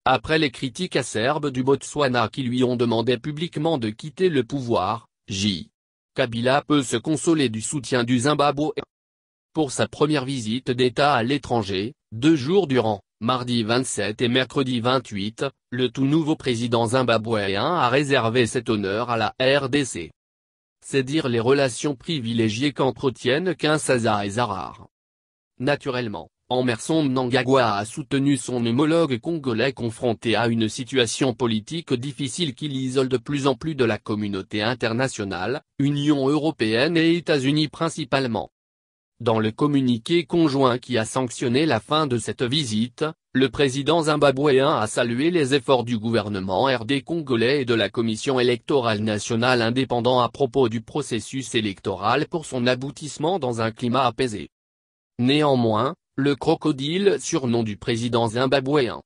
Après les critiques acerbes du Botswana qui lui ont demandé publiquement de quitter le pouvoir, Kabila peut se consoler du soutien du Zimbabwe. Pour sa première visite d'État à l'étranger, 2 jours durant, mardi 27 et mercredi 28, le tout nouveau président zimbabwéen a réservé cet honneur à la RDC. C'est dire les relations privilégiées qu'entretiennent Nkosazana et Zarar. Naturellement, Emmerson Mnangagwa a soutenu son homologue congolais confronté à une situation politique difficile qui l'isole de plus en plus de la communauté internationale, Union européenne et États-Unis principalement. Dans le communiqué conjoint qui a sanctionné la fin de cette visite, le président zimbabwéen a salué les efforts du gouvernement RD congolais et de la Commission électorale nationale indépendante à propos du processus électoral pour son aboutissement dans un climat apaisé. Néanmoins, le crocodile, surnom du président zimbabwéen,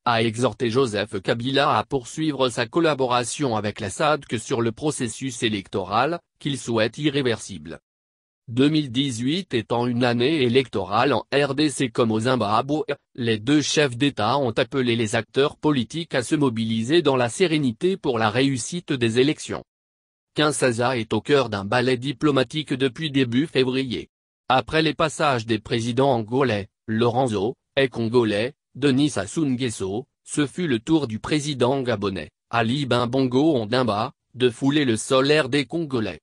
a exhorté Joseph Kabila à poursuivre sa collaboration avec la SADC sur le processus électoral, qu'il souhaite irréversible. 2018 étant une année électorale en RDC comme au Zimbabwe, les deux chefs d'État ont appelé les acteurs politiques à se mobiliser dans la sérénité pour la réussite des élections. Nkosazana est au cœur d'un ballet diplomatique depuis début février. Après les passages des présidents angolais, Lorenzo, et congolais, Denis Sassou Nguesso, ce fut le tour du président gabonais, Ali Bongo Ondimba, de fouler le sol RD congolais.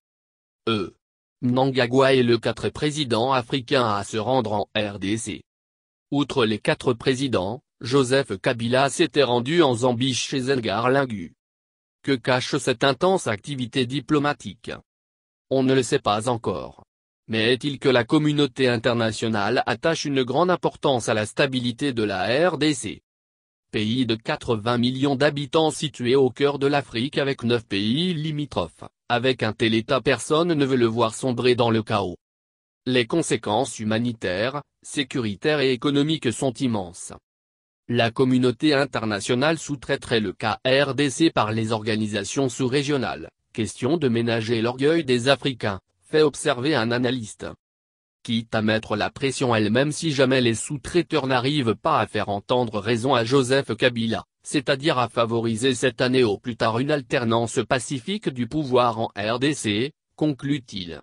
Mnangagwa est le 4e président africain à se rendre en RDC. Outre les 4 présidents, Joseph Kabila s'était rendu en Zambie chez Edgar Lungu. Que cache cette intense activité diplomatique? On ne le sait pas encore. Mais est-il que la communauté internationale attache une grande importance à la stabilité de la RDC? Pays de 80 millions d'habitants situé au cœur de l'Afrique avec 9 pays limitrophes, avec un tel état personne ne veut le voir sombrer dans le chaos. Les conséquences humanitaires, sécuritaires et économiques sont immenses. La communauté internationale sous-traiterait le cas RDC par les organisations sous-régionales, question de ménager l'orgueil des Africains, fait observer un analyste. Quitte à mettre la pression elle-même si jamais les sous-traiteurs n'arrivent pas à faire entendre raison à Joseph Kabila, c'est-à-dire à favoriser cette année au plus tard une alternance pacifique du pouvoir en RDC, conclut-il.